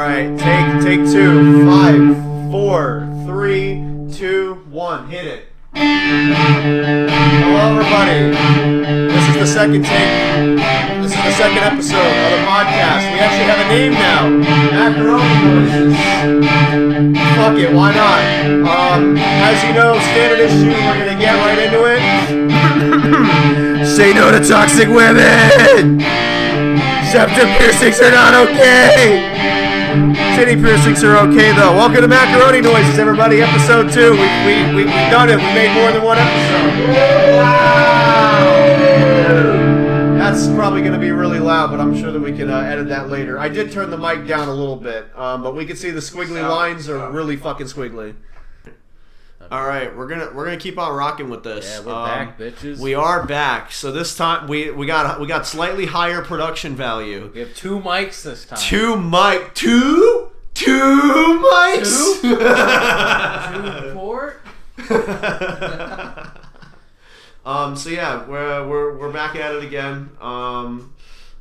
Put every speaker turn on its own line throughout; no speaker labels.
right, take two. 5, 4, 3, 2, 1. Hit it. Hello, everybody. This is the second take. This is the second episode of the podcast. We actually have a name now. Macaroni Noises. Fuck it, why not? As you know, standard issue. We're gonna get right into it. Say no to toxic women. Septum piercings are not okay. Titty piercings are okay though. Welcome to Macaroni Noises, everybody. Episode 2. We've done it. We made more than one episode. Wow. That's probably going to be really loud, but I'm sure that we can edit that later. I did turn the mic down a little bit, but we can see the squiggly lines are really fucking squiggly. All right, we're gonna keep on rocking with this.
Yeah, we're back, bitches.
We are back. So this time we got slightly higher production value.
We have 2 mics this time.
Two mics.
2 port.
So yeah, we're back at it again.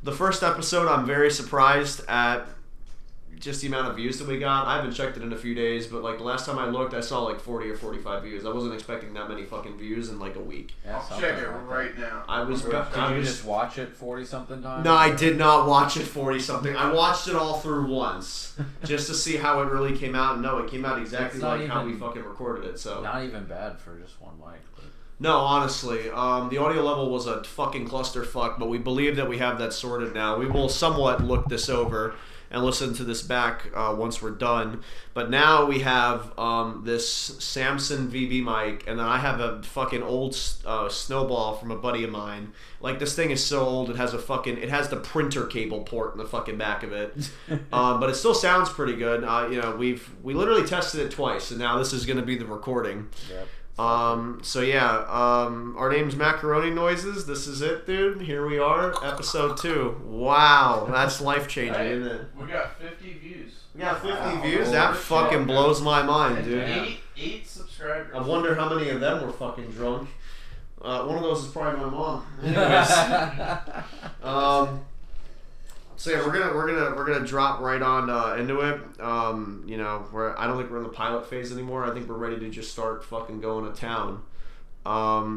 The first episode, I'm very surprised at just the amount of views that we got. I haven't checked it in a few days, but like the last time I looked, I saw like 40 or 45 views. I wasn't expecting that many fucking views in like a week.
Yeah, I'll check it right now.
Did you just watch it 40 something times?
No, I did not watch it 40 something. I watched it all through once just to see how it really came out. And no, it came out exactly like how we fucking recorded it. So
not even bad for just one mic. But.
No, honestly, the audio level was a fucking clusterfuck, but we believe that we have that sorted now. We will somewhat look this over and listen to this back once we're done. But now we have this Samson VB mic, and then I have a fucking old Snowball from a buddy of mine. Like, this thing is so old, it has the printer cable port in the fucking back of it. But it still sounds pretty good. We literally tested it twice, and now this is going to be the recording.
Yep.
So yeah, our name's Macaroni Noises. This is it, dude. Here we are, episode 2. Wow, that's life-changing, isn't it?
We got 50 views.
We got 50 views? That fucking blows my mind, dude.
And 8 subscribers.
I wonder how many of them were fucking drunk. One of those is probably my mom. Anyways, so yeah, we're gonna drop right on into it. I don't think we're in the pilot phase anymore. I think we're ready to just start fucking going to town.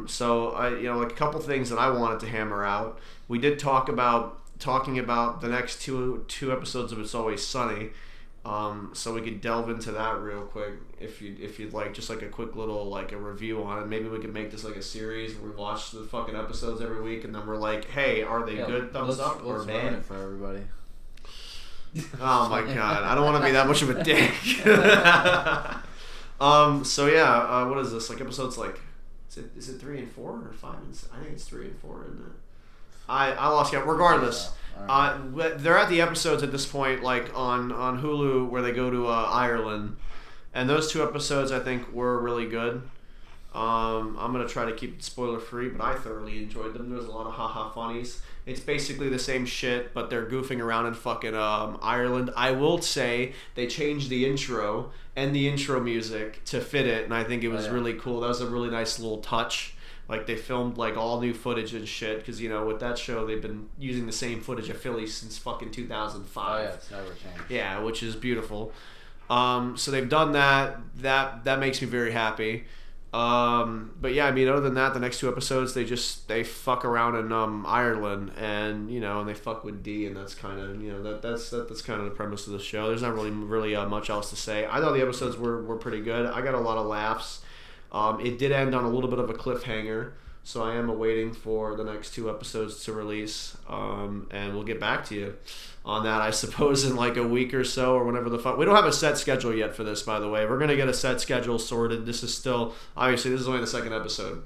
So like a couple things that I wanted to hammer out. We did talking about the next two episodes of It's Always Sunny. So we could delve into that real quick if you'd like, just like a quick little like a review on it. Maybe we could make this like a series where we watch the fucking episodes every week and then we're like, hey, are they good? Thumbs up or bad?
It for everybody.
Oh my god, I don't want to be that much of a dick. So yeah, what is this? Like episodes like, is it 3 and 4 or 5 and 6? I think it's 3 and 4, isn't it? I lost count. Regardless. They're at the episodes at this point, like on Hulu, where they go to Ireland, and those 2 episodes I think were really good. I'm gonna try to keep it spoiler free, but I thoroughly enjoyed them. There's a lot of haha funnies. It's basically the same shit, but they're goofing around in fucking Ireland. I will say they changed the intro and the intro music to fit it, and I think it was really cool. That was a really nice little touch. Like, they filmed, like, all new footage and shit, because, with that show, they've been using the same footage of Philly since fucking 2005.
Oh, yeah, it's never changed.
Yeah, which is beautiful. So they've done that. That makes me very happy. But yeah, I mean, other than that, the next 2 episodes, they fuck around in Ireland, and, and they fuck with D, and that's kind of, that's kind of the premise of the show. There's not really much else to say. I thought the episodes were pretty good. I got a lot of laughs. It did end on a little bit of a cliffhanger, so I am awaiting for the next 2 episodes to release, and we'll get back to you on that, I suppose, in like a week or so, or whenever the fuck. We don't have a set schedule yet for this, by the way. We're going to get a set schedule sorted. This is still, obviously, this is only the 2nd episode.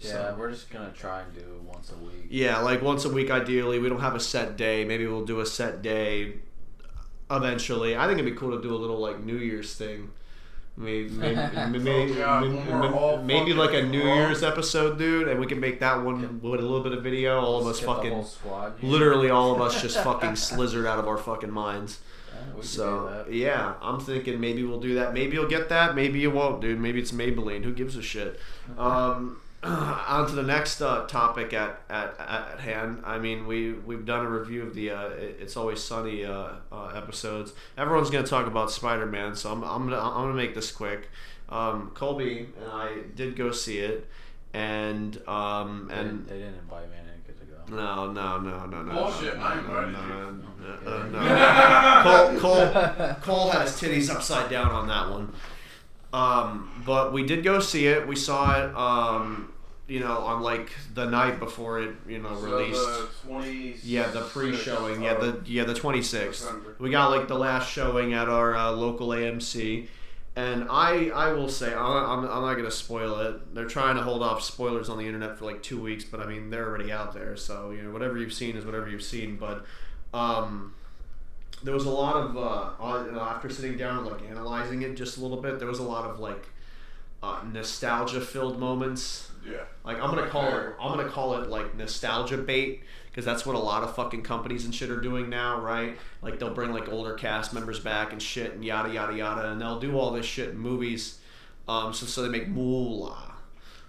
Yeah, we're just going to try and do once a week.
Yeah, like once a week, ideally. We don't have a set day. Maybe we'll do a set day eventually. I think it'd be cool to do a little, like, New Year's thing. Maybe like a New Year's episode, dude, and we can make that one with a little bit of video. All of us fucking, literally all of us just fucking slizzard out of our fucking minds. So yeah, I'm thinking maybe we'll do that. Maybe you'll get that. Maybe you won't, dude. Maybe it's Maybelline. Who gives a shit? On to the next topic at hand. I mean, we've done a review of the It's Always Sunny episodes. Everyone's gonna talk about Spider-Man, so I'm gonna make this quick. Colby and I did go see it, and
They didn't invite me. I didn't get to go.
No.
Bullshit, I invited
No. Cole had his titties upside down on that one. But we did go see it. We saw it, on like the night before it, released.
The 26th.
Yeah, the pre-showing. Yeah, the 26th. We got like the last showing at our local AMC. And I will say, I'm not going to spoil it. They're trying to hold off spoilers on the internet for like 2 weeks, but I mean, they're already out there. So, whatever you've seen is whatever you've seen. But there was a lot of, after sitting down and like analyzing it just a little bit, there was a lot of like nostalgia-filled moments.
Yeah.
Like I'm gonna call it like nostalgia bait, because that's what a lot of fucking companies and shit are doing now, right? Like they'll bring like older cast members back and shit and yada yada yada, and they'll do all this shit in movies, so they make moolah,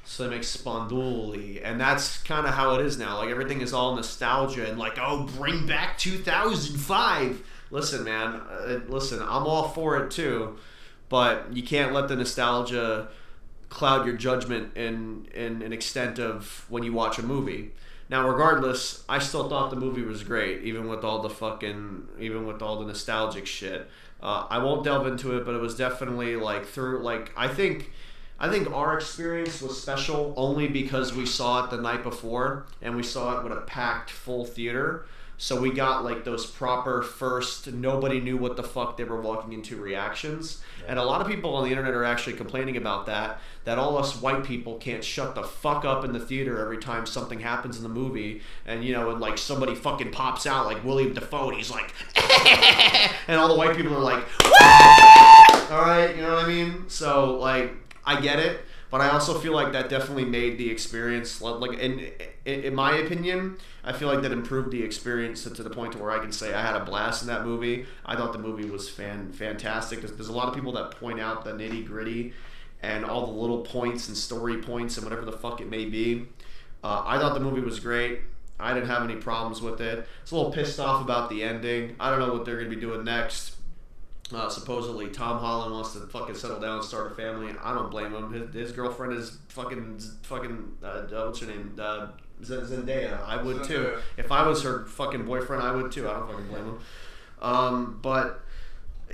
so they make sponduli, and that's kind of how it is now. Like everything is all nostalgia and like, oh, bring back 2005. Listen, man, I'm all for it too, but you can't let the nostalgia cloud your judgment in an extent of when you watch a movie. Now, regardless, I still thought the movie was great, even with all the nostalgic shit. I won't delve into it, but it was definitely I think our experience was special only because we saw it the night before and we saw it with a packed full theater. So we got like those proper first, nobody knew what the fuck they were walking into reactions. Yeah. And a lot of people on the internet are actually complaining about that all us white people can't shut the fuck up in the theater every time something happens in the movie. And and like somebody fucking pops out like William Dafoe and he's like, and all the white people are like, what? All right, you know what I mean? So like, I get it. But I also feel like that definitely made the experience, like in my opinion, I feel like that improved the experience to the point to where I can say I had a blast in that movie. I thought the movie was fantastic. There's a lot of people that point out the nitty gritty and all the little points and story points and whatever the fuck it may be. I thought the movie was great. I didn't have any problems with it. I was a little pissed off about the ending. I don't know what they're going to be doing next. Supposedly Tom Holland wants to fucking settle down and start a family. I don't blame him. His girlfriend is fucking what's her name? Zendaya. I would too. If I was her fucking boyfriend, I would too. I don't fucking blame him. But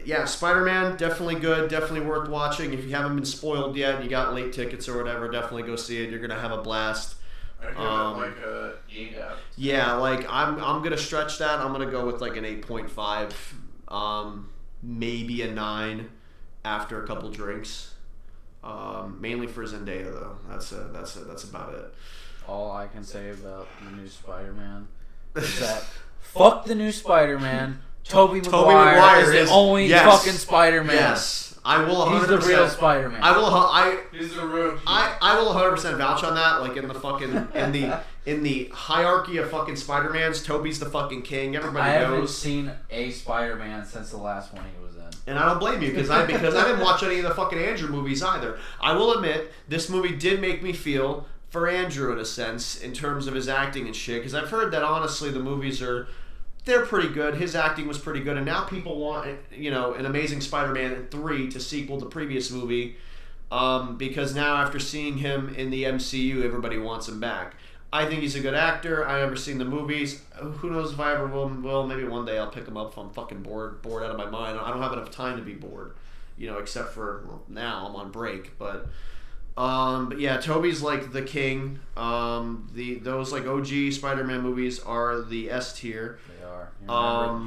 yeah, Spider-Man, definitely good, definitely worth watching. If you haven't been spoiled yet and you got late tickets or whatever, definitely go see it. You're gonna have a blast.
I give it like a 8 out.
Yeah, like I'm gonna stretch that. I'm gonna go with like an 8.5. Maybe a 9 after a couple drinks. Mainly for Zendaya though. That's about it.
All I can say about the new Spider-Man is that fuck the new Spider-Man. Tobey Maguire is the only fucking Spider-Man.
Yes. I will 100%.
He's the real Spider-Man.
He's the real.
I will 100% vouch on that. Like in the fucking in the hierarchy of fucking Spider-Mans, Tobey's the fucking king. Everybody knows.
I haven't seen a Spider-Man since the last one he was in.
And I don't blame you because I didn't watch any of the fucking Andrew movies either. I will admit this movie did make me feel for Andrew in a sense in terms of his acting and shit. Because I've heard that honestly the movies they're pretty good. His acting was pretty good, and now people want an Amazing Spider-Man 3 to sequel the previous movie, because now after seeing him in the MCU, everybody wants him back. I think he's a good actor. I've never seen the movies. Who knows if I ever will? Maybe one day I'll pick him up if I'm fucking bored out of my mind. I don't have enough time to be bored, except for now I'm on break, but. But yeah, Tobey's like the king. Those like OG Spider-Man movies are the S tier.
They are.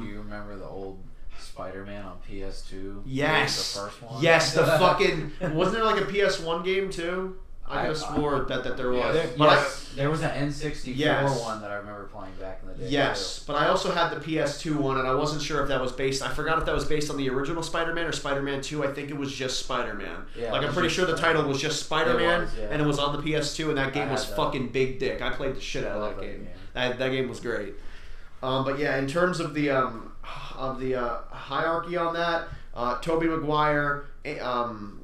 You remember the old Spider-Man on PS2?
Yes.
The first one?
Yes, the fucking... Wasn't there like a PS1 game too? I could have swore that there was.
There was an N64 one that I remember playing back in the day.
Yes, but I also had the PS2 one, and I wasn't sure if that was based... I forgot if that was based on the original Spider-Man or Spider-Man 2. I think it was just Spider-Man. Yeah, I'm pretty sure the title was just Spider-Man, and it was on the PS2, and that game was fucking big dick. I played the shit out of that game. That game was great. But yeah, in terms of the hierarchy on that, Tobey Maguire.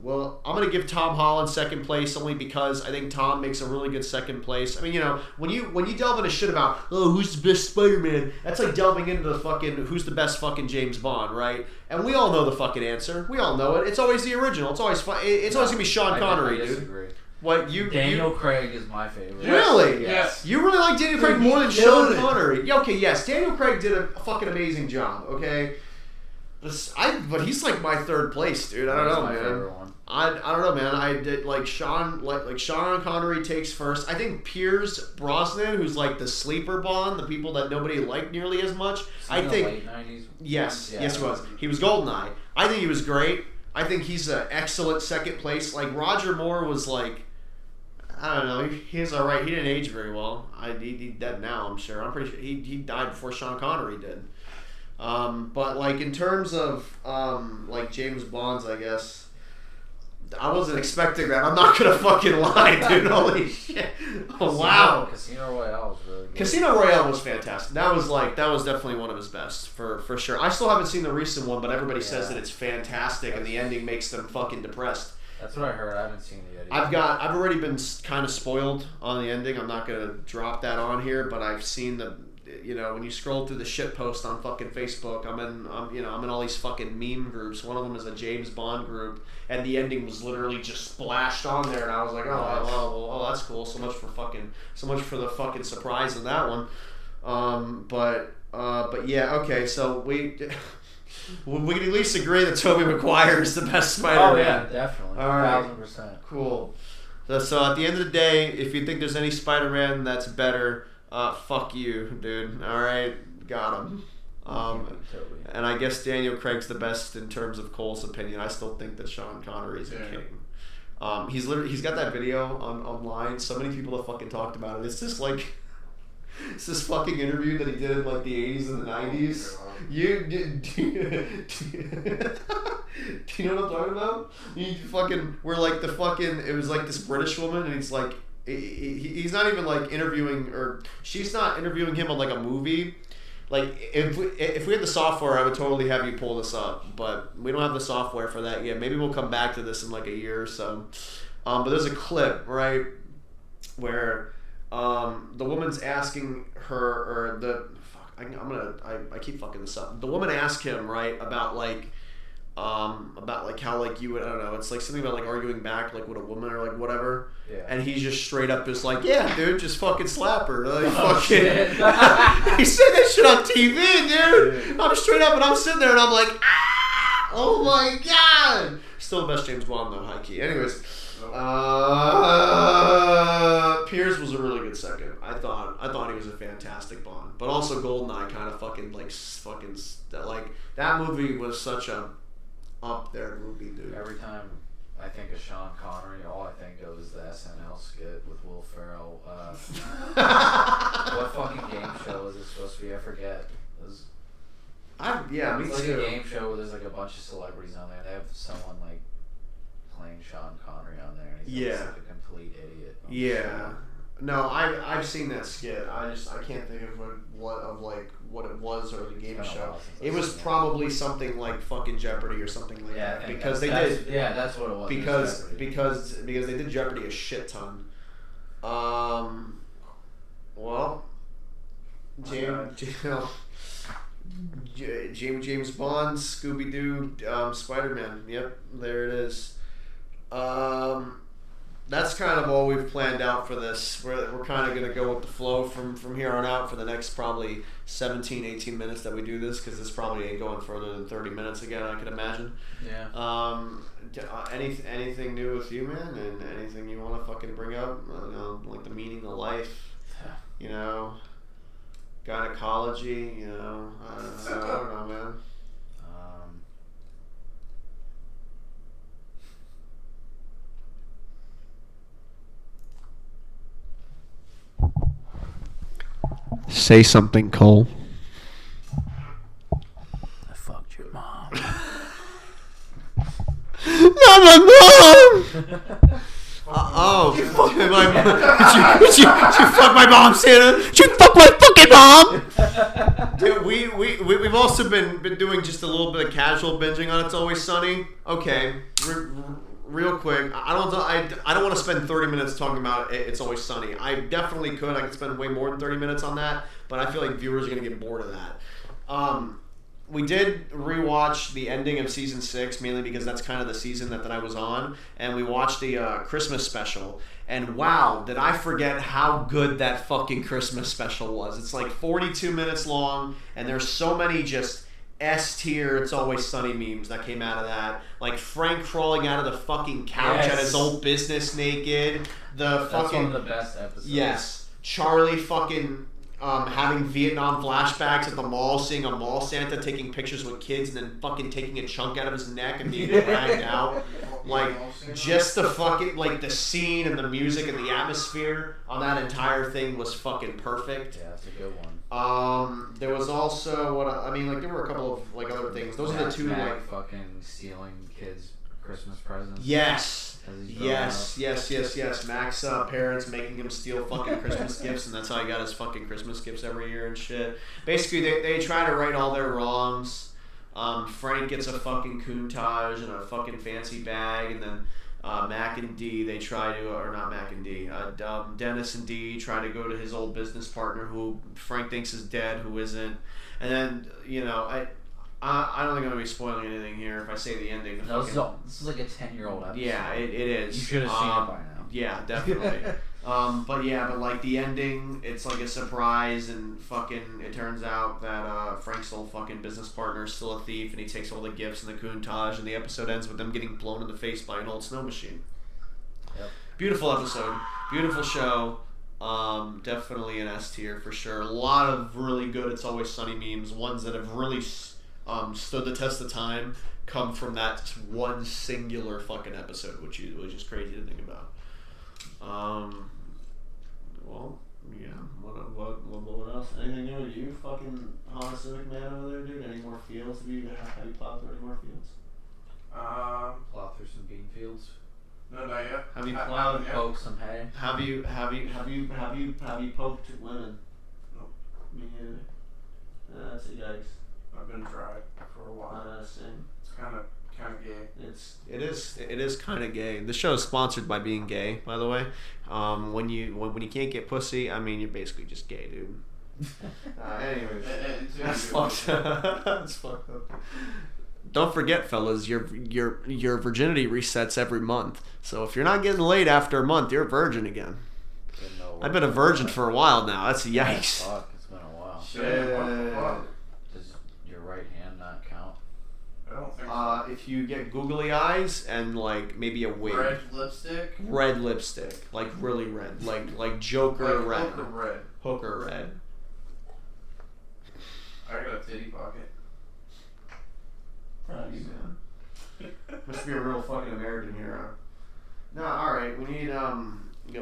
Well, I'm gonna give Tom Holland second place only because I think Tom makes a really good second place. I mean, when you delve into shit about who's the best Spider-Man, that's like delving into the fucking who's the best fucking James Bond, right? And we all know the fucking answer. We all know it. It's always the original. It's always it's always gonna be Sean Connery, dude. What
Daniel Craig is my favorite.
Really?
Yes.
You really like Daniel Craig more than Sean Connery? Yeah, okay, yes. Daniel Craig did a fucking amazing job. Okay. But he's like my third place, dude. I don't know, man. I don't know, man. I did like Sean Connery takes first. I think Pierce Brosnan, who's like the sleeper Bond, the people that nobody liked nearly as much. I think
late 90s.
Yes, he was. He was Goldeneye. I think he was great. I think he's an excellent second place. Like Roger Moore was like, I don't know. He's all right. He didn't age very well. He's dead now. I'm sure. I'm pretty sure he died before Sean Connery did. But like in terms of like James Bond's, I guess I wasn't expecting that. I'm not gonna fucking lie, dude. Holy shit! Oh, wow.
Casino Royale was really good.
Casino Royale was fantastic. That was definitely one of his best for sure. I still haven't seen the recent one, but everybody says that it's fantastic, and the ending makes them fucking depressed.
That's what I heard. I haven't seen it yet.
I've already been kind of spoiled on the ending. I'm not gonna drop that on here, but I've seen when you scroll through the shit post on fucking Facebook, I'm in all these fucking meme groups. One of them is a James Bond group, and the ending was literally just splashed on there, and I was like, oh, that's cool. So much for the fucking surprise of that one. But yeah, okay. So we can at least agree that Tobey Maguire is the best Spider-Man.
Oh yeah, definitely.
All right,
1000%.
Cool. So at the end of the day, if you think there's any Spider-Man that's better, fuck you, dude. All right, got him. And I guess Daniel Craig's the best in terms of Cole's opinion. I still think that Sean Connery is the king. He's got that video online. So many people have fucking talked about it. It's this fucking interview that he did in like the 80s and the 90s. Do you know what I'm talking about? It was like this British woman, and he's like, he's not even like interviewing, or she's not interviewing him on like a movie. Like if we had the software, I would totally have you pull this up, but we don't have the software for that yet. Maybe we'll come back to this in like a year or so. But there's a clip, right, where the woman's asking her, or I keep fucking this up. The woman asked him, right, about how like you would, I don't know, it's like something about like arguing back like with a woman or like whatever. Yeah. And he's just straight up just like, yeah, dude, just fucking slap her. Like,
Shit.
He said that shit on TV, dude. I'm straight up and I'm sitting there and I'm like, oh my god. Still the best James Bond though, high key. Anyways, Pierce was a really good second. I thought he was a fantastic Bond, but also GoldenEye kind of fucking that movie was such a up there movie, dude.
Every time I think of Sean Connery, all I think of is the SNL skit with Will Ferrell. What fucking game show is it supposed to be? I forget. Me
it's
like
too.
A game show where there's like a bunch of celebrities on there. They have someone like playing Sean Connery on there, and he's like a complete idiot.
Yeah. No, I've seen that skit. I can't think of what it was or the game show. It was probably something like fucking Jeopardy or something like that, because they did.
Yeah, that's what it was.
Because they did Jeopardy a shit ton. Well, James Bond, Scooby Doo, Spider-Man. Yep, there it is. That's kind of all we've planned out for this. We're kind of going to go with the flow from here on out for the next probably 17, 18 minutes that we do this, because this probably ain't going further than 30 minutes again, I could imagine.
Yeah.
Anything new with you, man? And anything you want to fucking bring up? Like the meaning of life, gynecology, I don't know, man. Say something, Cole.
I fucked your mom.
Not my mom! You fucked my mom. Did you fuck my mom, Santa? Did you fuck my fucking mom? Dude, we've also been doing just a little bit of casual binging on It's Always Sunny. Okay, real quick. I don't want to spend 30 minutes talking about It's Always Sunny. I definitely could. I could spend way more than 30 minutes on that, but I feel like viewers are gonna get bored of that. We did rewatch the ending of season 6, mainly because that's kind of the season that I was on, and we watched the Christmas special. And wow, did I forget how good that fucking Christmas special was. It's like 42 minutes long, and there's so many just S-tier It's Always Sunny memes that came out of that. Like Frank crawling out of the fucking couch at his old business naked.
That's one of the best episodes.
Yes. Charlie fucking having Vietnam flashbacks at the mall, seeing a mall Santa taking pictures with kids and then fucking taking a chunk out of his neck and being dragged out. Like, just the fucking, like, the scene and the music and the atmosphere on that entire thing was fucking perfect.
Yeah, that's a good one.
There was also, there were a couple of, like, other things. Those are the two, like...
fucking stealing kids' Christmas presents.
Yes. Yes. Mac's parents making him steal fucking Christmas gifts, and that's how he got his fucking Christmas gifts every year and shit. Basically, they try to right all their wrongs. Frank gets a fucking Countach and a fucking fancy bag, and then Mac and D, they try to, or not Mac and D, Dennis and D try to go to his old business partner who Frank thinks is dead, who isn't. And then, I don't think I'm going to be spoiling anything here if I say the ending.
This is like a 10-year-old episode.
Yeah, it is.
You should have seen it by now.
Yeah, definitely. but like the ending, it's like a surprise, and fucking it turns out that Frank's old fucking business partner is still a thief, and he takes all the gifts and the Countach, and the episode ends with them getting blown in the face by an old snow machine.
Yep. Beautiful
episode. Beautiful show. Definitely an S tier for sure. A lot of really good It's Always Sunny memes, ones that have really stood the test of time, come from that one singular fucking episode, which is just crazy to think about. Well, yeah. What else? Anything new with you, fucking Honda Civic man over there, dude? Any more fields? Have you plowed through any more fields?
Plow through some bean fields.
No, not yet.
Have you
plowed? Poke some hay.
Have you poked women?
Nope.
Me neither. That's it, guys.
I've been dry for a while. It's kind of gay.
It is kind of gay. The show is sponsored by being gay, by the way. When you can't get pussy, I mean, you're basically just gay, dude. Anyways, that's fucked up. That's fucked up. Don't forget, fellas, your virginity resets every month. So if you're not getting laid after a month, you're a virgin again. I've been a virgin for a while now. That's yikes.
Fuck, it's been a while.
Shit, what the fuck?
Does your right hand not count?
I don't think so.
If you get googly eyes and like maybe a wig. Red lipstick, like really red, like Joker
like
red.
Hooker red.
Hooker red.
I got a titty pocket.
Proud of you, man. Must be a real fucking American hero. No, all right. We need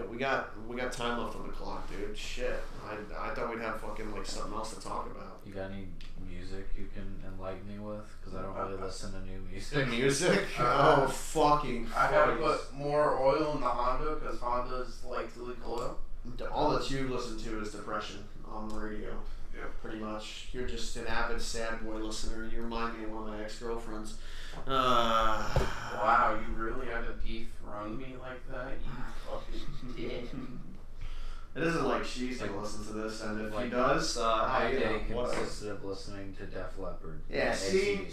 we got time left on the clock, dude. Shit. I thought we'd have fucking like something else to talk about.
You got any music you can enlighten me with? Because I don't really listen to new music.
Music? Oh, fucking
I had to put more oil in the Honda because Hondas like to leak oil.
All that you listen to is depression on the radio.
Yeah.
Pretty much. You're just an avid sad boy listener. You remind me of one of my ex-girlfriends.
Wow, you really had to dethrone me like that? You fucking did.
It isn't like she's going to listen to this, and if
like
he does,
my day consisted of listening to Def Leppard.
Yeah, see,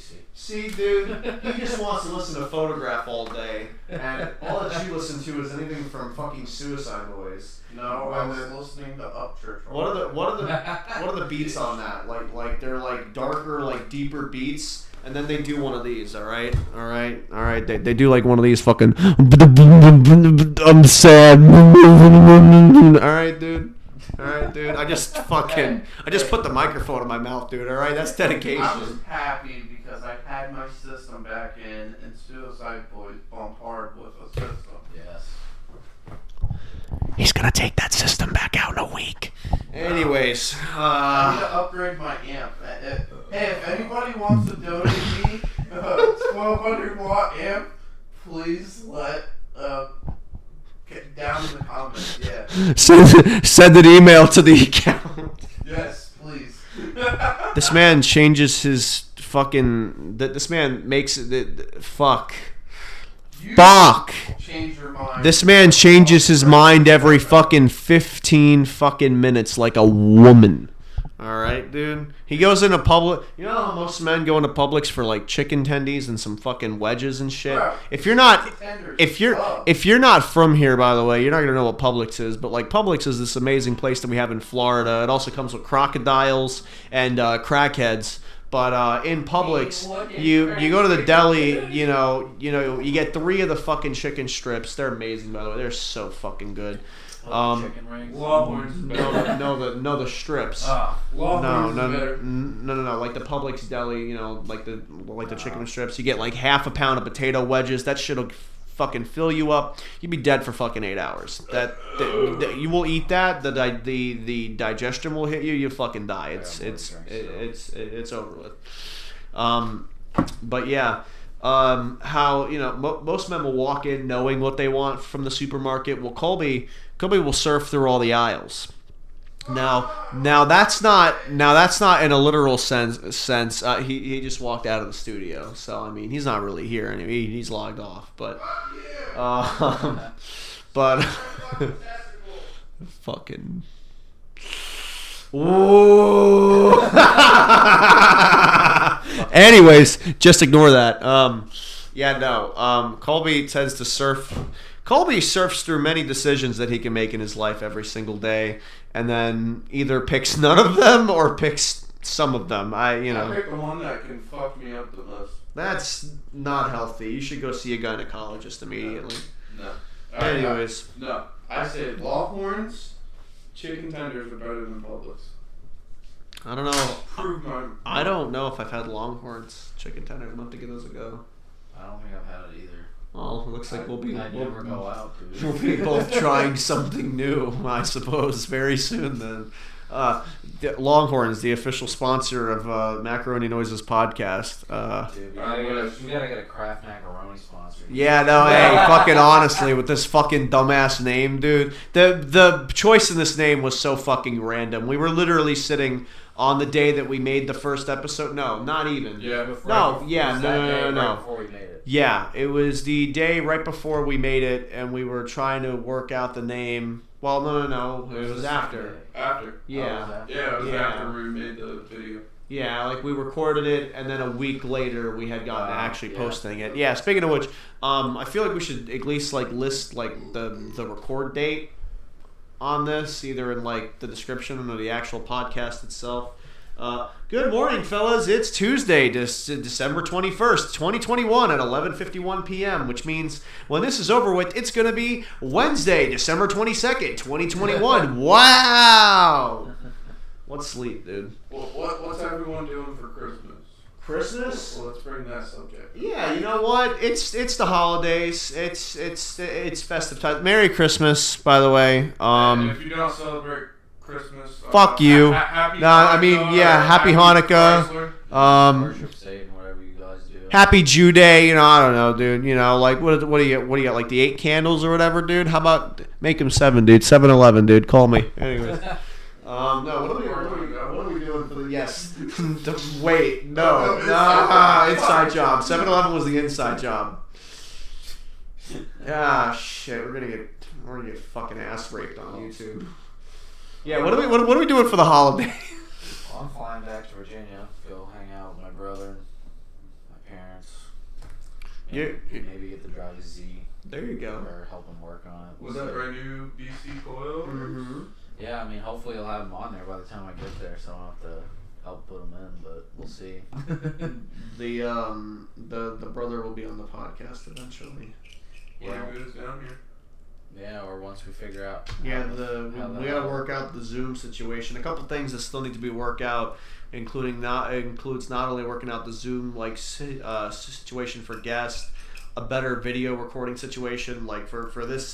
dude, he just wants to listen to Photograph all day, and all that you listen to is anything from fucking Suicide Boys.
No, I was listening to Upchurch.
What are the beats on that? Like they're like darker, like deeper beats. And then they do one of these, all right. They do like one of these fucking. I'm sad. All right, dude. I just put the microphone in my mouth, dude. All right, that's dedication.
I was happy because I had my system back in, and Suicide Boys bump hard with a system.
Yes.
He's gonna take that system back out in a week. Anyways,
I need to upgrade my amp. Hey, if anybody wants to donate me a 1200 watt amp, please get down in the comments. Yeah.
Send an email to the account.
Yes, please.
This man changes his fucking. This man makes it. Fuck. Fuck.
Change your mind.
This man changes his mind every fucking 15 fucking minutes like a woman. All right, dude. He goes into public. You know how most men go into Publix for like chicken tendies and some fucking wedges and shit.
Bro,
If you're not from here, by the way, you're not gonna know what Publix is. But like Publix is this amazing place that we have in Florida. It also comes with crocodiles and crackheads. But in Publix, you go to the deli. You get 3 of the fucking chicken strips. They're amazing, by the way. They're so fucking good.
Chicken rings.
Longhorns.
No, the strips. No. Like the Publix deli, like the chicken strips. You get like half a pound of potato wedges. That shit'll fucking fill you up. You'd be dead for fucking 8 hours. That you will eat that. The digestion will hit you. You fucking die. It's over with. But yeah. How most men will walk in knowing what they want from the supermarket. Well, Colby will surf through all the aisles. Now that's not in a literal sense. He just walked out of the studio, so I mean he's not really here anyway. He's logged off, but fucking. Whoa. Anyways, just ignore that. Colby tends to surf. Colby surfs through many decisions that he can make in his life every single day, and then either picks none of them or picks some of them. I
pick the one that can fuck me up the most.
That's not healthy. You should go see a gynecologist immediately.
No.
Anyways.
No. I said Longhorns, chicken tenders are better than Publix.
I don't know.
Prove my.
I don't know if I've had Longhorns chicken tenders. I'm going to have to give those a go.
I don't think I've had it either.
Well, it looks like we'll
never go out, dude.
We'll be both trying something new, I suppose, very soon then. Longhorns, the official sponsor of Macaroni Noises podcast.
Dude, we gotta get a Kraft Macaroni sponsor.
Yeah, no, hey, fucking honestly, with this fucking dumbass name, dude. The choice in this name was so fucking random. We were literally sitting on the day that we made the first episode. No, not even.
Yeah, before.
No.
Right before we made it.
Yeah, it was the day right before we made it, and we were trying to work out the name. Well, no. It was after.
After.
Yeah.
It was after we made the video.
Yeah, like we recorded it, and then a week later we had gotten to actually posting it. Yeah, speaking of which, I feel like we should at least like list like the record date on this, either in like the description or the actual podcast itself. Good morning, fellas. It's Tuesday, December 21st, 2021 at 11:51 p.m., which means when this is over with, it's going to be Wednesday, December 22nd, 2021. Wow! What's sleep, dude?
What's everyone doing for Christmas?
Christmas?
Well, let's bring that subject.
Yeah, you know what? It's the holidays. It's festive time. Merry Christmas, by the way.
And if you don't celebrate Christmas,
fuck you.
Happy
Happy Hanukkah.
Worship Satan, whatever you guys do.
Happy Jew Day. I don't know, dude. Like what do you got? Like the 8 candles or whatever, dude. How about make them 7, dude? 7-Eleven, dude. Call me. Anyways. No. What are we doing for the yes? Wait, no. Inside job. 7-Eleven was the inside job. Shit. We're gonna get fucking ass raped on YouTube. Yeah, what are we doing for the holiday?
Well, I'm flying back to Virginia. Go hang out with my brother, and my parents. Maybe get to drive a Z.
There you go.
Or help him work on it.
Was that brand new DC coil?
Mm-hmm.
Yeah, I mean, hopefully I'll have them on there by the time I get there, so I don't have to help put them in, but we'll see.
The brother will be on the podcast eventually.
Yeah. When he moves down here.
Yeah, or once we figure out.
We gotta work out the Zoom situation. A couple things that still need to be worked out, includes not only working out the Zoom situation for guests, a better video recording situation. Like for this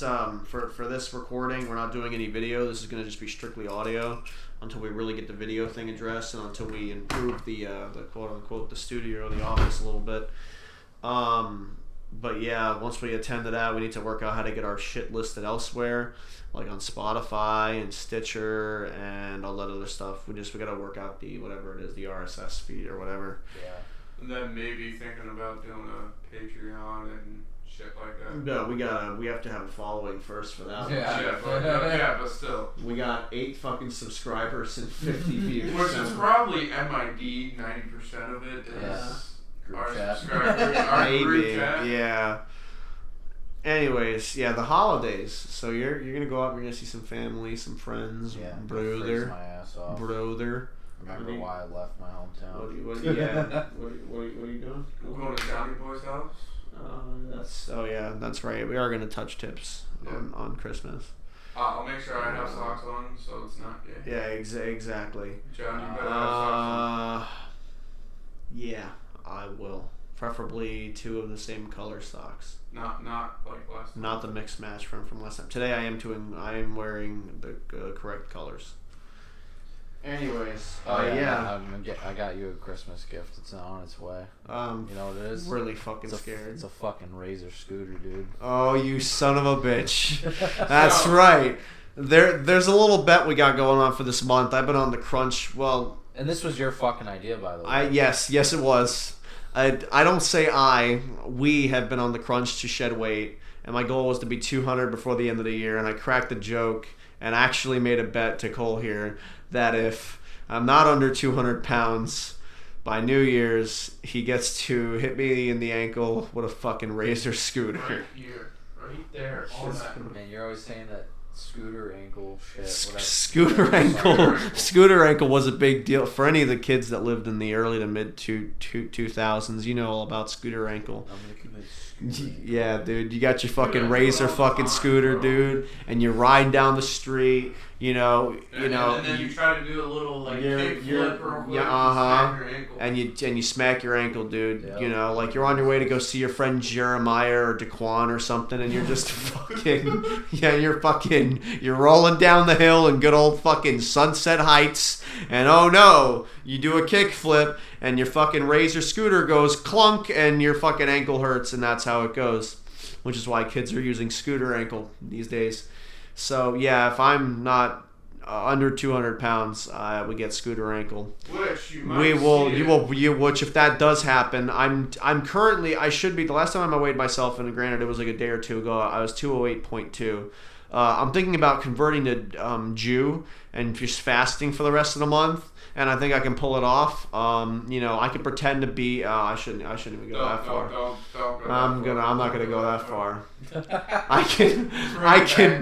recording, we're not doing any video. This is gonna just be strictly audio until we really get the video thing addressed and until we improve the quote unquote the studio or the office a little bit. But yeah, once we attend to that, we need to work out how to get our shit listed elsewhere, like on Spotify and Stitcher and all that other stuff. We gotta work out the whatever it is, the RSS feed or whatever.
Yeah.
And then maybe thinking about doing a Patreon and shit like that.
No, we have to have a following first for that.
Yeah, but still.
We got 8 fucking subscribers and 50 views.
Which is probably MID. 90% of it is our
chat.
subscribers, our group chat.
Yeah. Anyways, yeah, the holidays. So you're gonna go out. You're gonna see some family, some friends,
freeze my ass off.
Brother.
Remember why I left my hometown?
What are you doing?
We're going to Johnny Boy's house.
That's right. We are gonna touch tips on Christmas.
I'll make sure I have socks on so it's not gay.
Yeah, exactly.
John, you better have socks on.
Yeah, I will. Preferably 2 of the same color socks.
Not like last time.
Not the mixed match from last time. Today I am wearing the correct colors. Anyways,
I got you a Christmas gift. It's on its way. You know what it is?
Really fucking scared.
It's a fucking Razor scooter, dude.
Oh, you son of a bitch! That's right. There's a little bet we got going on for this month. I've been on the crunch. Well,
and this was your fucking idea, by the way.
Yes, it was. I don't say we have been on the crunch to shed weight, and my goal was to be 200 before the end of the year, and I cracked the joke and actually made a bet to Cole here that if I'm not under 200 pounds by New Year's, he gets to hit me in the ankle with a fucking Razor scooter.
Right here. Right there. On that.
Man, you're always saying that scooter ankle shit.
Scooter ankle was a big deal for any of the kids that lived in the early to mid 2000s. You know all about scooter ankle. Yeah, dude, you got your fucking Razor fucking scooter, dude, and you ride down the street. And then
you try to do a little kick flip real quick, smack your ankle.
And you smack your ankle, dude.
Yeah.
Like you're on your way to go see your friend Jeremiah or Daquan or something, and you're just fucking you're rolling down the hill in good old fucking Sunset Heights, and oh no, you do a kick flip and your fucking Razor scooter goes clunk and your fucking ankle hurts, and that's how it goes. Which is why kids are using scooter ankle these days. So yeah, if I'm not under 200 pounds, we get scooter ankle.
Which you might
Which if that does happen, I'm currently, I should be, the last time I weighed myself, and granted it was like a day or two ago, I was 208.2. I'm thinking about converting to Jew and just fasting for the rest of the month. And I think I can pull it off. I could pretend to be. I shouldn't even go that far.
Don't go
I'm not gonna go that far. I can.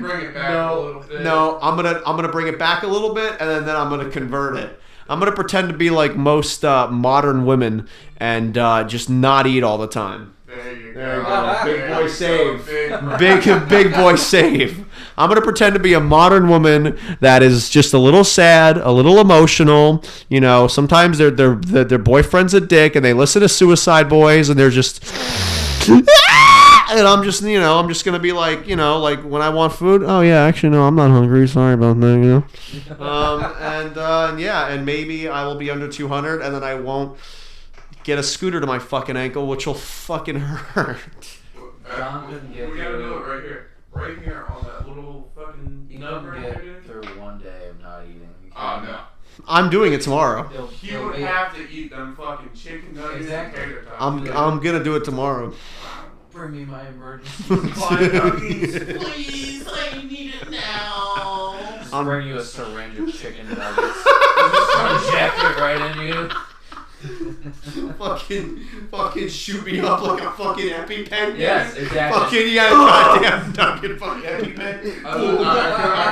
Bring it back a little bit.
No, I'm gonna bring it back a little bit, and then I'm gonna convert it. I'm gonna pretend to be like most modern women and just not eat all the time.
There you
go. Big boy save.
Big
boy save. I'm going to pretend to be a modern woman that is just a little sad, a little emotional. Sometimes their boyfriend's a dick and they listen to Suicide Boys and they're just and I'm just going to be like, like when I want food, oh yeah, actually no, I'm not hungry. Sorry about that, and maybe I will be under 200 and then I won't get a scooter to my fucking ankle, which will fucking hurt.
We gotta do it right here. Right here on that little fucking number.
You can get through one day of not eating.
No.
I'm doing it tomorrow.
You would have to eat them fucking chicken nuggets and tater tots.
I'm gonna do it tomorrow.
Bring me my emergency supply nuggies, please. I need it now. I'll bring you a syringe of chicken nuggets. Just inject it right in you.
fucking shoot me up like a fucking EpiPen.
Yes, exactly.
Fucking you got a goddamn nugget fucking EpiPen.
I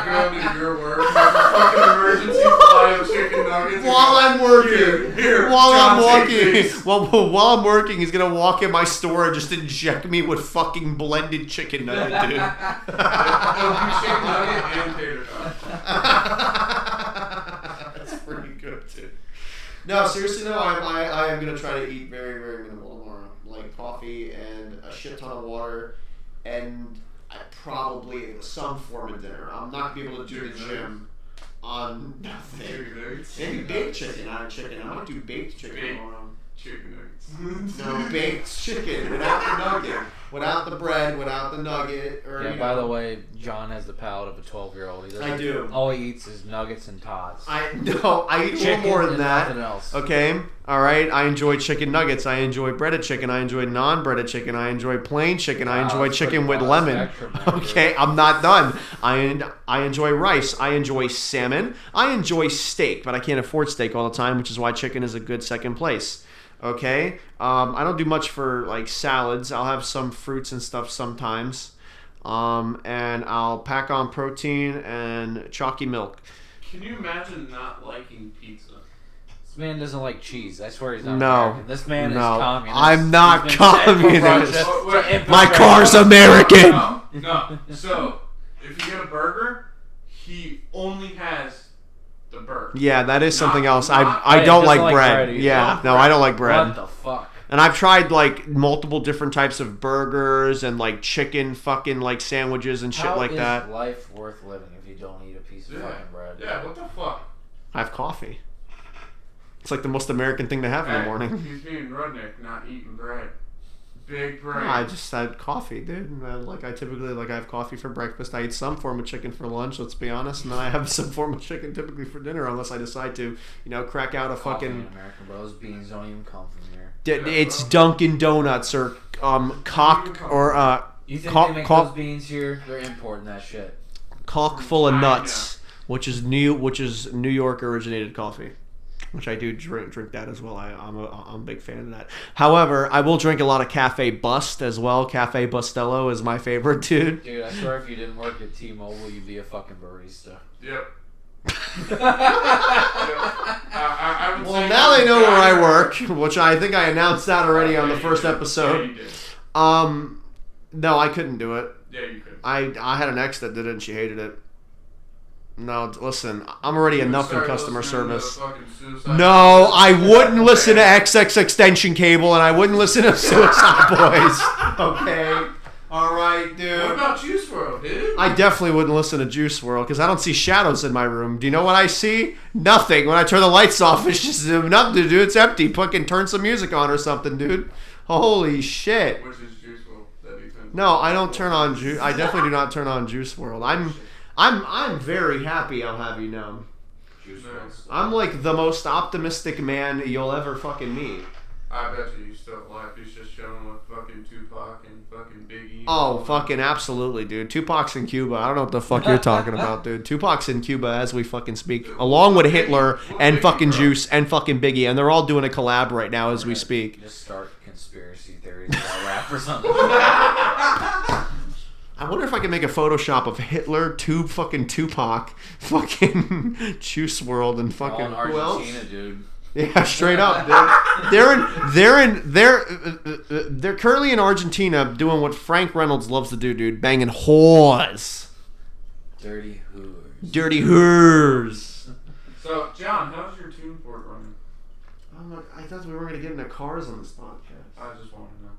go to your work. Fucking emergency supply of chicken nuggets.
While I'm working.
While
While I'm working, he's gonna walk in my store and just inject me with fucking blended chicken nugget, dude.
It'll be chicken nugget and tater tots.
That's pretty good, dude. No, seriously, no. I am gonna try to eat very, very minimal tomorrow, like coffee and a shit ton of water, and probably some form of dinner. I'm not gonna be able to do the gym on nothing. Maybe baked chicken, not chicken. I might do baked chicken tomorrow.
Chicken nuggets.
No, baked chicken without the nugget. without the bread, without the nugget. Or,
Yeah, by the way, John has the palate of a 12-year-old.
I do.
All he eats is nuggets and tots.
I eat a little more than that.
Nothing else.
Okay, all right. I enjoy chicken nuggets. I enjoy breaded chicken. I enjoy non-breaded chicken. I enjoy plain chicken. I enjoy chicken with lemon. Okay, I'm not done. I enjoy rice. I enjoy salmon. I enjoy steak, but I can't afford steak all the time, which is why chicken is a good second place. Okay, I don't do much for like salads. I'll have some fruits and stuff sometimes, and I'll pack on protein and chalky milk.
Can you imagine not liking pizza?
This man doesn't like cheese. I swear he's not
No.
American. This man is communist.
I'm not
He's been sent from
communist.
Russia to
My
infiltrate-
car's American.
No. So, if you get a burger, he only has the burger.
Yeah, that is something else.
not-
I
Yeah,
don't
he
like
doesn't like
bread.
bread either.
Yeah, no,
Bread.
I don't like bread.
What the fuck?
And I've tried like multiple different types of burgers and like chicken fucking like sandwiches and shit
How
like
is
that.
life worth living if you don't eat a piece of fucking bread?
Yeah, what the fuck?
I have coffee. It's like the most American thing to have in the morning.
He's being redneck, not eating bread. Big bread.
I just had coffee, dude. And, like I typically I have coffee for breakfast. I eat some form of chicken for lunch. Let's be honest, and then I have some form of chicken typically for dinner, unless I decide to, crack out a
Coffee in
fucking.
American, bro. Those beans don't even come from here.
It's Dunkin' Donuts or cock or
You think
Cock-
they make
cock-
those beans here? They're importing that shit.
cock full of nuts, which is New York originated coffee. Which I do drink that as well. I'm a big fan of that. However, I will drink a lot of Cafe Bust as well. Cafe Bustelo is my favorite, dude.
Dude, I swear if you didn't work at T-Mobile, you'd be a fucking barista.
Yep.
Well, now they know where I work, which I think I announced that already on the first
Yeah,
episode.
you did.
No, I couldn't do it.
Yeah, you could.
I had an ex that did it and she hated it. No, listen, I'm already enough in customer service. No, I wouldn't listen to XX Extension Cable and I wouldn't listen to Suicide Boys. Okay. All right, dude.
What about Juice WRLD, dude?
I definitely wouldn't listen to Juice WRLD because I don't see shadows in my room. Do you know what I see? Nothing. When I turn the lights off, it's just nothing, dude. It's empty. Fucking turn some music on or something, dude. Holy shit.
Which is Juice WRLD?
No, I don't turn on Juice. I definitely do not turn on Juice WRLD. I'm very happy. I'll have you know.
Juice WRLD.
I'm like the most optimistic man you'll ever fucking meet.
I bet you still alive. He's just chilling with fucking Tupac and fucking Biggie.
Oh, fucking absolutely, dude. Tupac's in Cuba. I don't know what the fuck you're talking about, dude. Tupac's in Cuba as we fucking speak, along with Hitler and fucking Juice and fucking Biggie, and they're all doing a collab right now as we speak.
Just start conspiracy theories about rap or something.
I wonder if I can make a Photoshop of Hitler, fucking Tupac, fucking Juice WRLD, and
All
fucking
in
who else?
Argentina, dude.
Yeah, straight up. They're currently in Argentina doing what Frank Reynolds loves to do, dude, banging whores.
Dirty whores.
Dirty whores.
So, John, how's your tune port running?
I thought we were going to get into cars on this podcast.
I just want to know.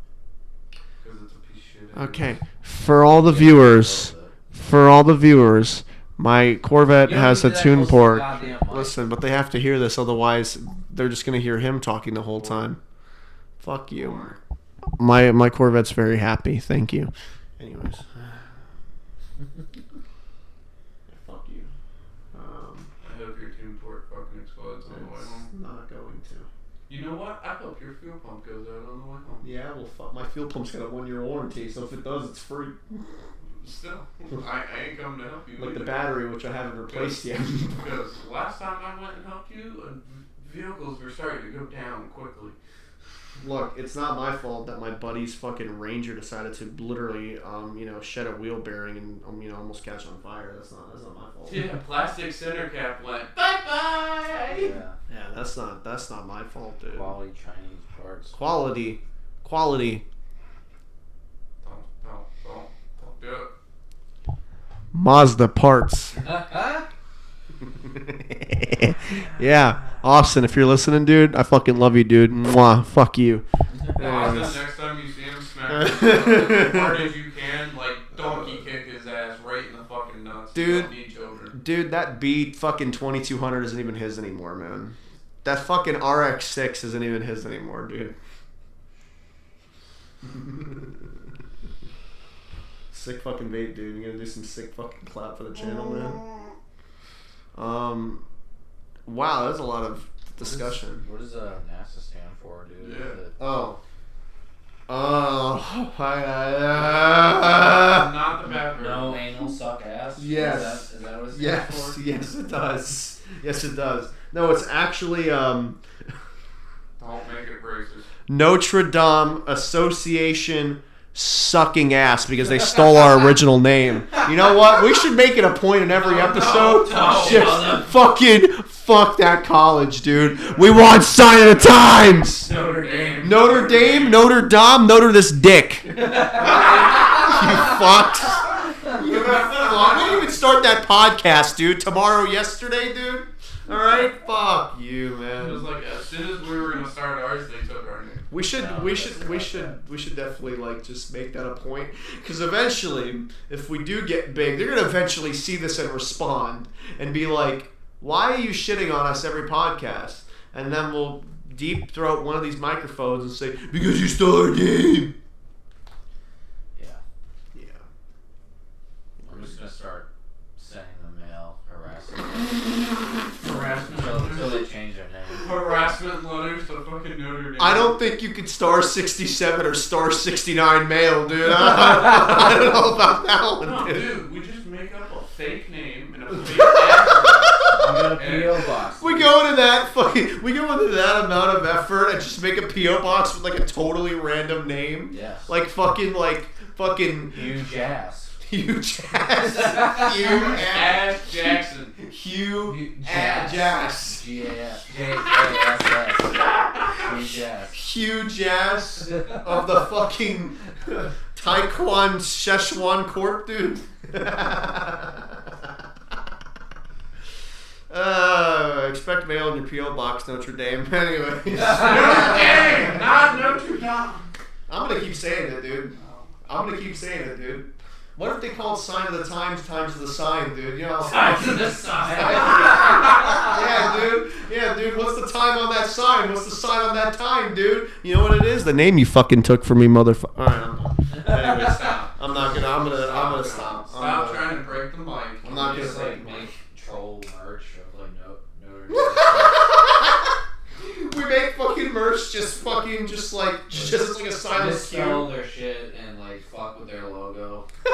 Because it's a piece of shit.
Okay, for all the viewers, my Corvette has a tune port. Listen, but they have to hear this, otherwise they're just going to hear him talking the whole time. Fuck you. My Corvette's very happy. Thank you. Anyways. Fuck you.
I hope your tune port fucking explodes on the way home.
Not going to.
You know what? I hope your fuel pump goes out on the way home.
Yeah, well, fuck. My fuel pump's got a 1-year warranty, so if it does, it's free.
Still, I ain't coming to help you.
Like
with
the
it.
battery, which I haven't replaced yet.
Because last time I went and helped you, vehicles were starting to go down quickly.
Look, it's not my fault that my buddy's fucking Ranger decided to literally, shed a wheel bearing and, almost catch on fire. That's not my fault.
Yeah, plastic center cap went bye-bye.
Yeah.
Yeah, that's not my fault, dude.
Quality Chinese parts.
Quality.
Don't do it.
Mazda parts. Yeah, Austin, if you're listening, dude, I fucking love you, dude. Mwah, fuck you.
Austin, next time you see him, smack him as hard as you can, like donkey kick his ass right in the fucking nuts.
Dude.
You don't need children.
Dude, that beat fucking 2200 isn't even his anymore, man. That fucking RX-6 isn't even his anymore, dude. Sick fucking vape, dude. You gotta do some sick fucking clap for the channel, man. Wow, that's a lot of discussion.
What does NASA stand for, dude?
Yeah. Not the bathroom.
No anal suck ass?
Yes.
Is that what it stands for?
Yes, it does. Yes, it does. No, it's actually
Don't make it racist.
Notre Dame Association Sucking Ass, because they stole our original name. You know what? We should make it a point in every episode. Just fucking fuck that college, dude. We want Sign of the Times.
Notre Dame.
Notre Dame, Notre Dame, Notre this dick. You fucked. You fucked. We didn't even start that podcast, dude. Tomorrow, yesterday, dude. All right, fuck you, man.
It was like as soon as we were gonna start ours, they took our name.
We should definitely like just make that a point, because eventually, if we do get big, they're gonna eventually see this and respond and be like, "Why are you shitting on us every podcast?" And then we'll deep throat one of these microphones and say, "Because you stole our name."
Yeah.
Yeah.
I'm just gonna start sending the mail harassment
Harassment
until they change their name.
Harassment letters to fucking Notre Dame.
I don't think you could star 67 or star 69 mail, dude. I don't know about that one,
No,
dude.
dude, we just make up a fake name and a fake address.
I'm gonna P.O. box.
We go into that amount of effort and just make a P.O. box with like a totally random name.
Yes.
Like fucking
Huge ass.
huge ass.
Ass Jackson.
Huge
Jass.
ass.
G-A-S. J-A-S-S. Huge ass.
Huge ass of the fucking Taekwon Szechuan Corp, dude. Expect mail in your P.O. box, Notre Dame. Anyways.
Notre Dame, not Notre Dame.
I'm gonna keep saying it, dude. What if they called Sign of the Times times the sign, dude? You know,
Signs of the sign.
Yeah, dude. What's the time on that sign? What's the sign on that time, dude? You know what it is? The name you fucking took from me, motherfucker. All right, I'm done. Anyways, I'm gonna stop.
Stop trying to break the mic.
I'm not gonna
Just
say.
like make troll merch of like Notre
We make fucking merch just like a silent
Misspell
cue.
their shit and like fuck with their logo.
But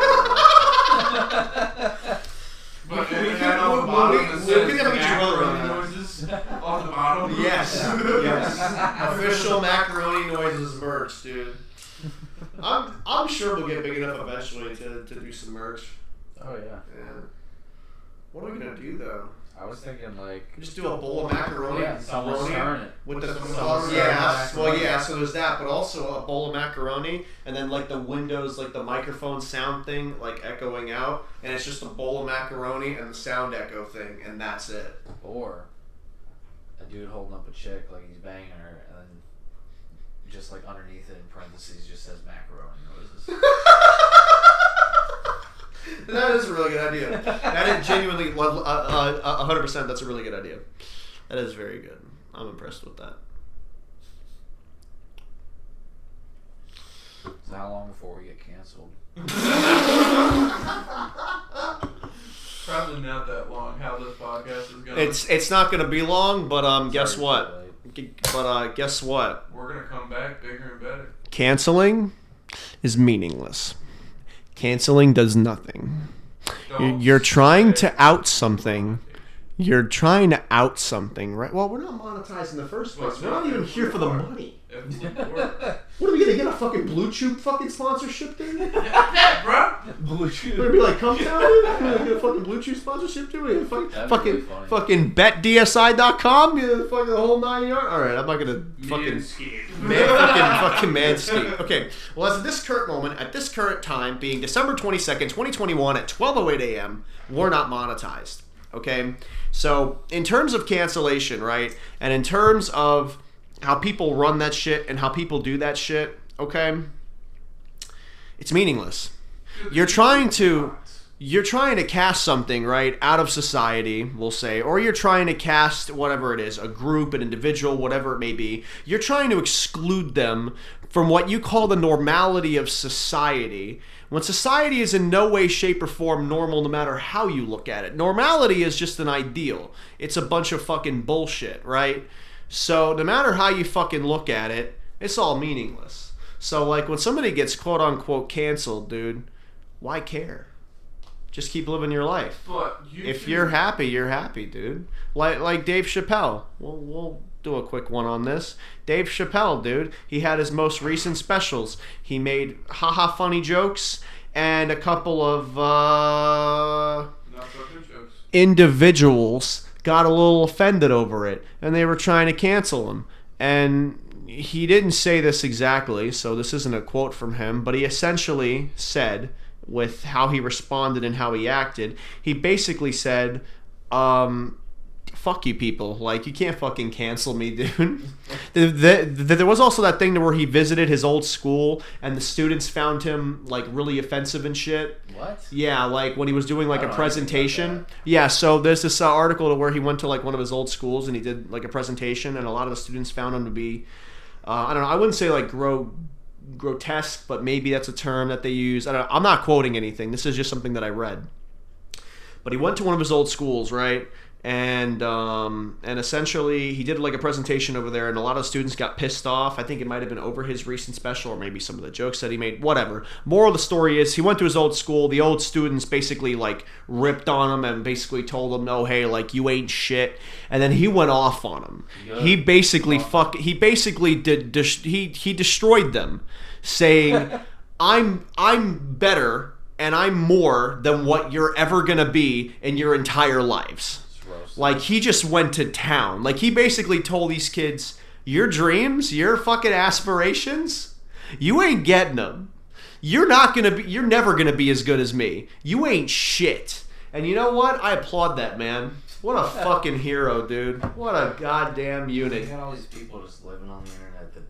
We
and
can-
then on the
we-
bottom
we-
it
we
says
can have a driller on that.
noises on the bottom.
Yes. Official macaroni noises merch, dude. I'm sure we'll get big enough eventually to do some merch.
Oh yeah.
Yeah. What are we gonna do though?
I was thinking like
Just do a bowl of macaroni.
yeah, someone's turn it.
With the
Someone's
yeah,
turn it.
so there's that, but also a bowl of macaroni, and then like the windows, like the microphone sound thing, like echoing out, and it's just a bowl of macaroni and the sound echo thing, and that's it.
Or a dude holding up a chick like he's banging her, and then just like underneath it in parentheses just says macaroni noises.
That is a really good idea. That is genuinely 100%. That's a really good idea. That is very good. I'm impressed with that.
So how long before we get canceled?
Probably not that long. How this podcast is going.
It's not going to be long, but guess
Sorry,
what?
too late.
But guess what?
We're gonna come back bigger and better.
Canceling is meaningless. Canceling does nothing. You're trying to out something. You're trying to out something, right? Well, we're not monetized in the first place. We're not even here for the money. What are we gonna get, a fucking Blue Chew fucking sponsorship, dude?
Yeah, bro.
Blue
We're gonna be like, come down, dude. We're gonna get a fucking Blue Chew sponsorship, dude. We're gonna
That'd be
fucking
really funny.
fucking betdsi.com. Yeah, fucking the whole 9 yards. All right, I'm not gonna fucking fucking manscape. Okay, well, at this current time, being December 22nd, 2021 at 12:08 a.m., we're not monetized. Okay, so in terms of cancellation, right, and in terms of how people run that shit and how people do that shit, okay, it's meaningless. You're trying to you're trying to cast something, right, out of society, we'll say, or you're trying to cast whatever it is, a group, an individual, whatever it may be. You're trying to exclude them from what you call the normality of society, when society is in no way, shape, or form normal no matter how you look at it. Normality is just an ideal. It's a bunch of fucking bullshit, right? So no matter how you fucking look at it, it's all meaningless. So like when somebody gets quote-unquote canceled, dude, why care? Just keep living your life.
But
if you're happy, you're happy, dude. Like Dave Chappelle. We'll do a quick one on this. Dave Chappelle, dude. He had his most recent specials. He made haha funny jokes and a couple of
not so good jokes.
individuals got a little offended over it, and they were trying to cancel him. And he didn't say this exactly, so this isn't a quote from him, but he essentially said, with how he responded and how he acted, he basically said, fuck you people, like, you can't fucking cancel me, dude. There was also that thing where he visited his old school and the students found him like really offensive and shit.
What?
Yeah, like when he was doing like
I
a
don't know anything
presentation.
about
Yeah, so there's this article where he went to like one of his old schools and he did like a presentation, and a lot of the students found him to be I don't know, I wouldn't say like grotesque, but maybe that's a term that they use. I don't know, I'm not quoting anything. This is just something that I read. But he went to one of his old schools, right? And essentially he did like a presentation over there, and a lot of students got pissed off. I think it might have been over his recent special, or maybe some of the jokes that he made, whatever. Moral of the story is he went to his old school. The old students basically like ripped on him and basically told him, no, hey, like, you ain't shit. And then he went off on him.
Yeah.
He basically he destroyed them, saying, I'm better and I'm more than what you're ever gonna be in your entire lives. Like, he just went to town. Like, he basically told these kids, your dreams, your fucking aspirations, you ain't getting them. You're never gonna be as good as me. You ain't shit. And you know what? I applaud that, man. What a fucking hero, dude. What a goddamn unit.
You got all these people just living on the internet that,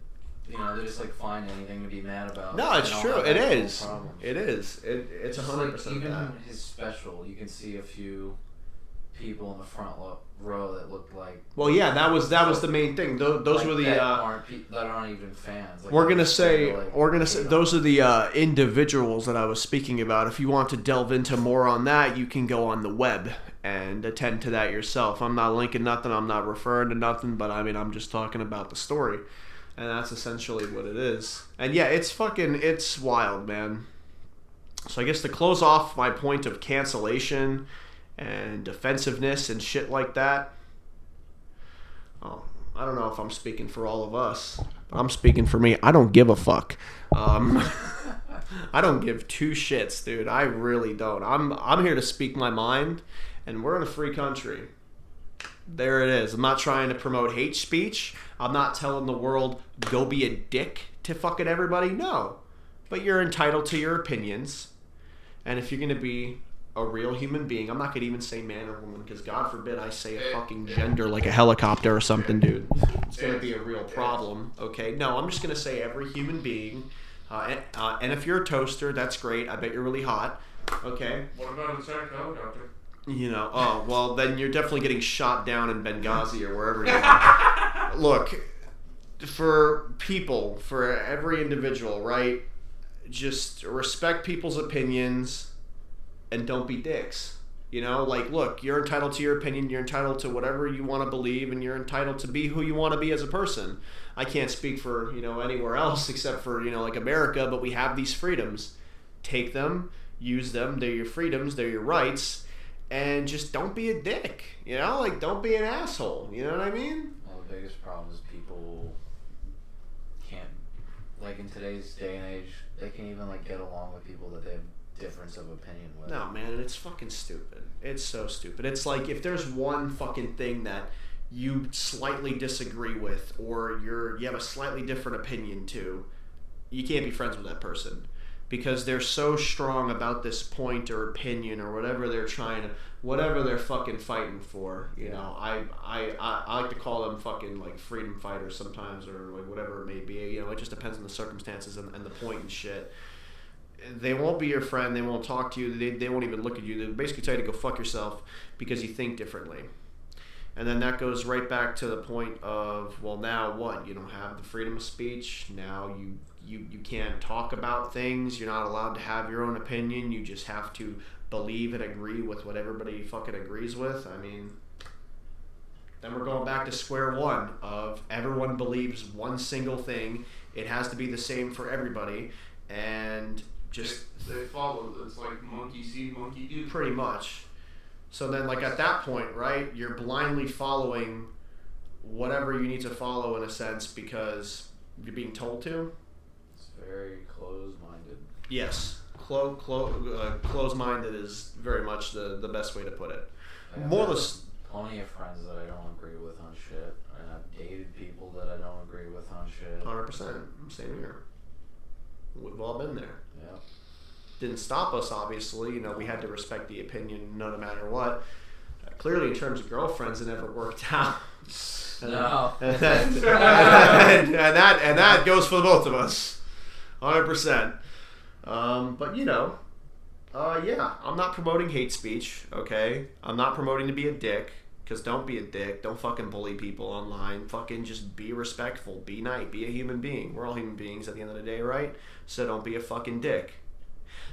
you know, they just like find anything to be mad about.
No, it's
They don't
true.
have
It
actual
is.
problems.
It is. It's 100%
like, even
that.
his special, you can see a few people in the front row that look like.
Well, yeah, that was the main thing. Those
like
were the
that aren't even fans. Like,
we're gonna say
like,
those are the individuals that I was speaking about. If you want to delve into more on that, you can go on the web and attend to that yourself. I'm not linking nothing. I'm not referring to nothing. But I mean, I'm just talking about the story, and that's essentially what it is. And yeah, it's wild, man. So I guess to close off my point of cancellation and defensiveness and shit like that. Oh, I don't know if I'm speaking for all of us, but I'm speaking for me. I don't give a fuck. I don't give two shits, dude. I really don't. I'm here to speak my mind, and we're in a free country. There it is. I'm not trying to promote hate speech. I'm not telling the world, go be a dick to fucking everybody. No. But you're entitled to your opinions. And if you're going to be a real human being, I'm not going to even say man or woman, because God forbid I say a fucking gender like a helicopter or something, dude. It's going to be a real problem, okay? No, I'm just going to say every human being. And if you're a toaster, that's great. I bet you're really hot, okay?
What about a Czech helicopter?
You know, oh, well, then you're definitely getting shot down in Benghazi or wherever you are. Look, for people, for every individual, right? Just respect people's opinions and don't be dicks. You know, like, look, you're entitled to your opinion, you're entitled to whatever you want to believe, and you're entitled to be who you want to be as a person. I can't speak for, you know, anywhere else except for, you know, like America, but we have these freedoms. Take them, use them, they're your freedoms, they're your rights, and just don't be a dick. You know, like, don't be an asshole. You know what I mean?
Well, the biggest problem is people can't, like, in today's day and age, they can't even like get along with people that they have difference of opinion with.
No, man, it's fucking stupid. It's so stupid. It's like, if there's one fucking thing that you slightly disagree with, or you have a slightly different opinion to, you can't be friends with that person, because they're so strong about this point or opinion or whatever they're whatever they're fucking fighting for. You know, I like to call them fucking like freedom fighters sometimes, or like whatever it may be. You know, it just depends on the circumstances and the point and shit.
they won't be your friend. They won't talk to you. They won't even look at you. They basically tell you to go fuck yourself because you think differently. And then that goes right back to the point of, well, now what? You don't have the freedom of speech. Now you can't talk about things. You're not allowed to have your own opinion. You just have to believe and agree with what everybody fucking agrees with. I mean, then we're going back to square one of everyone believes one single thing. It has to be the same for everybody. And just...
They follow. It's like monkey see, monkey do.
Pretty much. So then, like, at that point, right, you're blindly following whatever you need to follow in a sense because you're being told to.
It's very closed-minded.
Yes. Closed-minded is very much the best way to put it. More or less.
Plenty of friends that I don't agree with on shit. And I've dated people that I don't agree with on shit.
100%. Same here. We've all been there.
Yeah.
Didn't stop us, obviously. You know, we had to respect the opinion no matter what. Clearly, in terms of girlfriends, it never worked out.
No.
And that goes for the both of us. 100%. But, you know, yeah, I'm not promoting hate speech, okay? I'm not promoting to be a dick, because don't be a dick. Don't fucking bully people online. Fucking just be respectful. Be nice. Be a human being. We're all human beings at the end of the day, right? So don't be a fucking dick.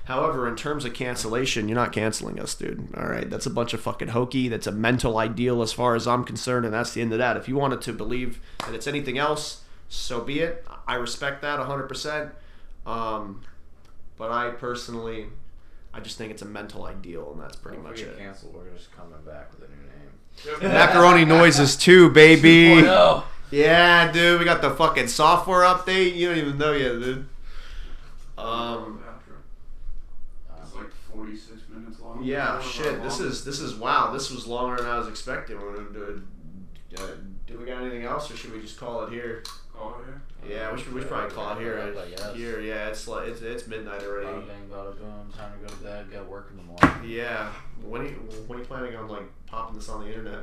However, in terms of cancellation, you're not canceling us, dude. All right, that's a bunch of fucking hokey. That's a mental ideal as far as I'm concerned, and that's the end of that. If you wanted to believe that it's anything else, so be it. I respect that 100%. But I personally, I just think it's a mental ideal, and that's pretty much it.
If we get canceled, we're just coming back with a new name.
Macaroni Noises 2, baby.
2.0.
Yeah, dude, we got the fucking software update. You don't even know yet, dude.
It's like 46 minutes long.
Yeah, shit. This is wow. This was longer than I was expecting. We're gonna do it. Do we got anything else, or should we just call it here?
Call it here.
Yeah, we should probably call it here.
I guess.
Here, yeah. It's like it's midnight already.
Bada bing, bada boom. Time to go to bed. Got work in the morning.
Yeah. When are you planning on like popping this on the internet?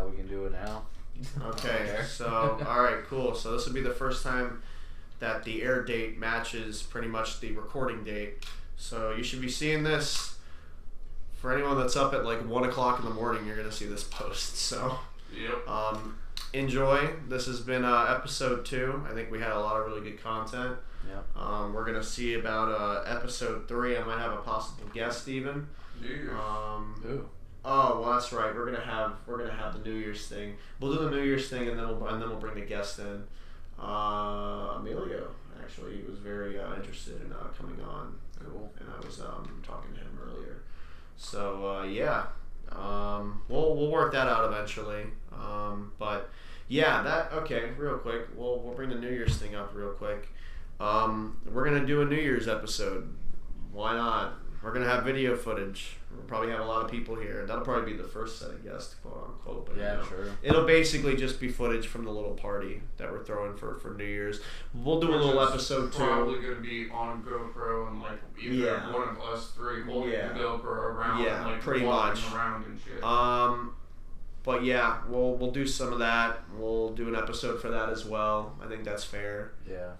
We can do it now.
Okay. So all right, cool. So this will be the first time that the air date matches pretty much the recording date. So you should be seeing this. For anyone that's up at like 1 o'clock in the morning, you're gonna see this post. So,
Yep.
Enjoy. This has been episode 2. I think we had a lot of really good content.
Yeah.
We're gonna see about episode 3. I might have a possible guest even.
Cheers.
Ooh.
Oh well, that's right. We're gonna have the New Year's thing. We'll do the New Year's thing, and then we'll bring the guest in. Emilio actually was very interested in coming on.
Cool.
And I was talking to him earlier. So yeah, we'll work that out eventually. But yeah, okay. Real quick, we'll bring the New Year's thing up real quick. We're gonna do a New Year's episode. Why not? We're gonna have video footage. We'll probably have a lot of people here. That'll probably be the first set of guests, quote unquote. But
Yeah, sure.
It'll basically just be footage from the little party that we're throwing for New Year's. We'll do a little episode 2.
Probably gonna be on GoPro and like either one of us 3 holding the GoPro around and like
pretty
walking
much
around and shit.
But yeah, we'll do some of that. We'll do an episode for that as well. I think that's fair.
Yeah.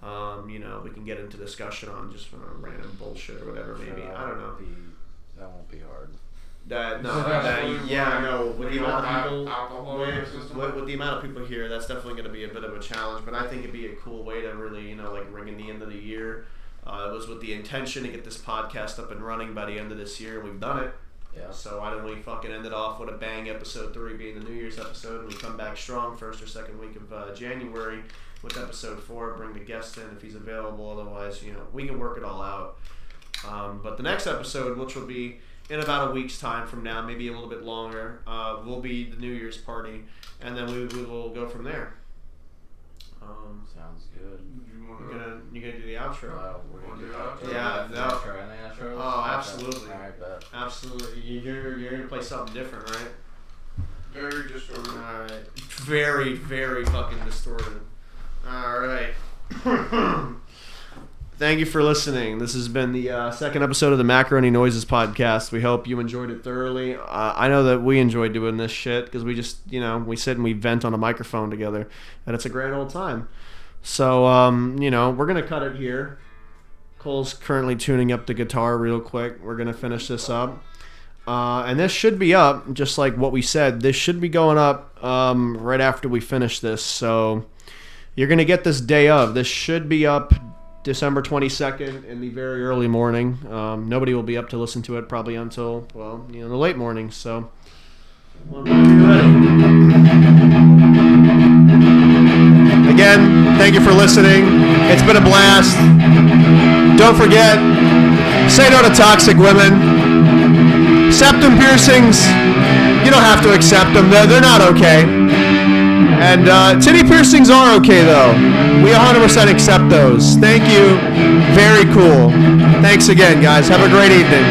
You know, we can get into discussion on just random bullshit or whatever. Maybe I don't know.
That won't be hard.
With the amount of people,
alcohol in your system.
with the amount of people here, that's definitely going to be a bit of a challenge. But I think it'd be a cool way to really, like ring in the end of the year. It was with the intention to get this podcast up and running by the end of this year, and we've done it.
Yeah.
So why don't we fucking end it off with a bang, episode 3 being the New Year's episode, and we come back strong first or second week of January with episode 4. Bring the guest in if he's available. Otherwise, we can work it all out. But the next episode, which will be in about a week's time from now, maybe a little bit longer, will be the New Year's party, and then we will go from there.
Sounds good.
You gonna do the outro?
We're gonna do the outro.
Yeah, no.
Outro and the outro.
Oh, absolutely.
Alright, bet.
Absolutely. You're gonna play something different, right?
Very distorted.
All right. Very, very fucking distorted. All right. Thank you for listening. This has been the second episode of the Macaroni Noises podcast. We hope you enjoyed it thoroughly. I know that we enjoy doing this shit because we just, we sit and we vent on a microphone together, and it's a grand old time. So, we're going to cut it here. Cole's currently tuning up the guitar real quick. We're going to finish this up. And this should be up, just like what we said. This should be going up right after we finish this. So you're going to get this day of. This should be up December 22nd in the very early morning. Nobody will be up to listen to it probably until, well, the late morning. So again, thank you for listening. It's been a blast. Don't forget, say no to toxic women. Septum piercings, you don't have to accept them. They're not okay. And titty piercings are okay, though. We 100% accept those. Thank you. Very cool. Thanks again, guys. Have a great evening.